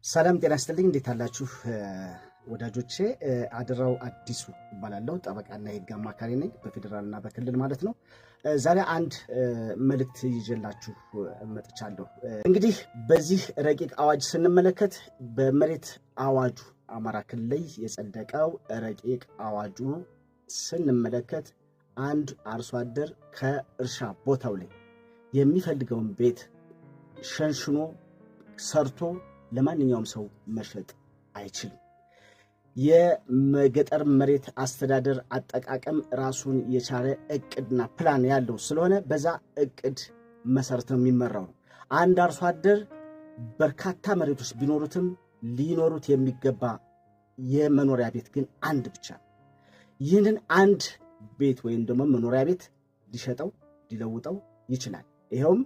ሰላም ጤና ይስጥልኝ። እንዴት አላችሁ ወዳጆቼ? አድራው አዲሱ እባላለሁ። ጠበቃና የህግ አማካሪ ነኝ፣ በፌዴራልና በክልል ማለት ነው። ዛሬ አንድ መልእክት ይዤላችሁ መጥቻለሁ። እንግዲህ በዚህ ረቂቅ አዋጅ ስንመለከት በመሬት አዋጁ አማራ ክልል ላይ የጸደቀው ረቂቅ አዋጁ ስንመለከት አንድ አርሶ አደር ከእርሻ ቦታው ላይ የሚፈልገውን ቤት ሸንሽኖ ሰርቶ ለማንኛውም ሰው መሸጥ አይችልም። የገጠር መሬት አስተዳደር አጠቃቀም ራሱን የቻለ እቅድና ፕላን ያለው ስለሆነ በዛ እቅድ መሰረት ነው የሚመራው። አንድ አርሶ አደር በርካታ መሬቶች ቢኖሩትም ሊኖሩት የሚገባ የመኖሪያ ቤት ግን አንድ ብቻ። ይህንን አንድ ቤት ወይም ደግሞ መኖሪያ ቤት ሊሸጠው ሊለውጠው ይችላል። ይኸውም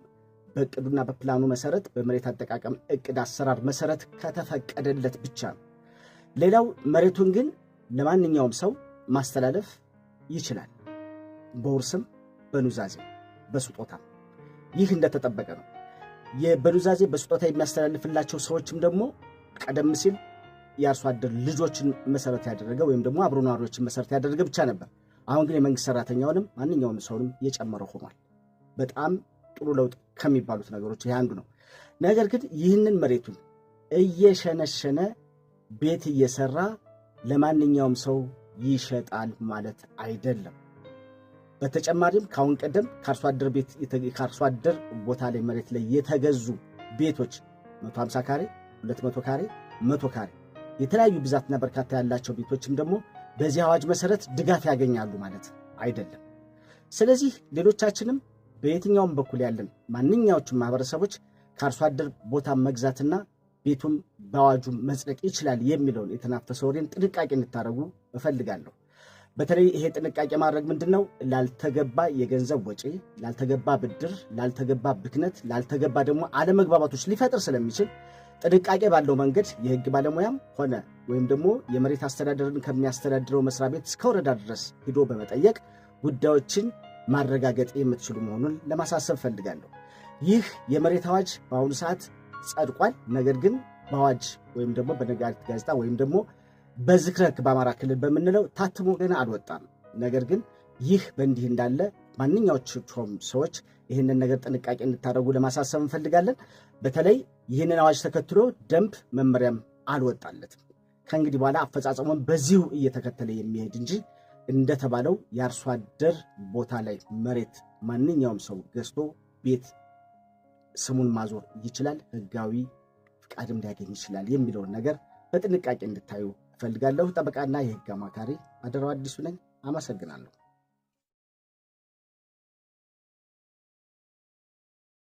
በእቅዱና በፕላኑ መሰረት በመሬት አጠቃቀም እቅድ አሰራር መሰረት ከተፈቀደለት ብቻ ነው። ሌላው መሬቱን ግን ለማንኛውም ሰው ማስተላለፍ ይችላል፣ በውርስም በኑዛዜ በስጦታ። ይህ እንደተጠበቀ ነው። በኑዛዜ በስጦታ የሚያስተላልፍላቸው ሰዎችም ደግሞ ቀደም ሲል የአርሶ አደር ልጆችን መሰረት ያደረገ ወይም ደግሞ አብሮ ነዋሪዎችን መሰረት ያደረገ ብቻ ነበር። አሁን ግን የመንግስት ሰራተኛውንም ማንኛውም ሰውንም የጨመረ ሆኗል። በጣም ጥሩ ለውጥ ከሚባሉት ነገሮች ይህ አንዱ ነው። ነገር ግን ይህንን መሬቱን እየሸነሸነ ቤት እየሰራ ለማንኛውም ሰው ይሸጣል ማለት አይደለም። በተጨማሪም ከአሁን ቀደም ከአርሶ አደር ቦታ ላይ መሬት ላይ የተገዙ ቤቶች 150 ካሬ፣ 200 ካሬ፣ 100 ካሬ የተለያዩ ብዛትና በርካታ ያላቸው ቤቶችም ደግሞ በዚህ አዋጅ መሰረት ድጋፍ ያገኛሉ ማለት አይደለም። ስለዚህ ሌሎቻችንም በየትኛውም በኩል ያለን ማንኛዎቹም ማህበረሰቦች ከአርሶ አደር ቦታ መግዛትና ቤቱም በአዋጁ መጽደቅ ይችላል የሚለውን የተናፈሰ ወሬን ጥንቃቄ እንድታደርጉ እፈልጋለሁ። በተለይ ይሄ ጥንቃቄ ማድረግ ምንድነው? ላልተገባ የገንዘብ ወጪ፣ ላልተገባ ብድር፣ ላልተገባ ብክነት፣ ላልተገባ ደግሞ አለመግባባቶች ሊፈጥር ስለሚችል ጥንቃቄ ባለው መንገድ የህግ ባለሙያም ሆነ ወይም ደግሞ የመሬት አስተዳደርን ከሚያስተዳድረው መስሪያ ቤት እስከ ወረዳ ድረስ ሂዶ በመጠየቅ ጉዳዮችን ማረጋገጥ የምትችሉ መሆኑን ለማሳሰብ ፈልጋለሁ። ይህ የመሬት አዋጅ በአሁኑ ሰዓት ጸድቋል። ነገር ግን በአዋጅ ወይም ደግሞ በነጋሪት ጋዜጣ ወይም ደግሞ በዝክረ ሕግ በአማራ ክልል በምንለው ታትሞ ገና አልወጣም። ነገር ግን ይህ በእንዲህ እንዳለ ማንኛዎቹም ሰዎች ይህንን ነገር ጥንቃቄ እንድታደርጉ ለማሳሰብ እንፈልጋለን። በተለይ ይህንን አዋጅ ተከትሎ ደንብ መመሪያም አልወጣለትም። ከእንግዲህ በኋላ አፈጻጸሙን በዚሁ እየተከተለ የሚሄድ እንጂ እንደተባለው የአርሶ አደር ቦታ ላይ መሬት ማንኛውም ሰው ገዝቶ ቤት ስሙን ማዞር ይችላል፣ ህጋዊ ፍቃድም ሊያገኝ ይችላል የሚለውን ነገር በጥንቃቄ እንድታዩ እፈልጋለሁ። ጠበቃና የህግ አማካሪ አድራው አዲሱ ነኝ። አመሰግናለሁ።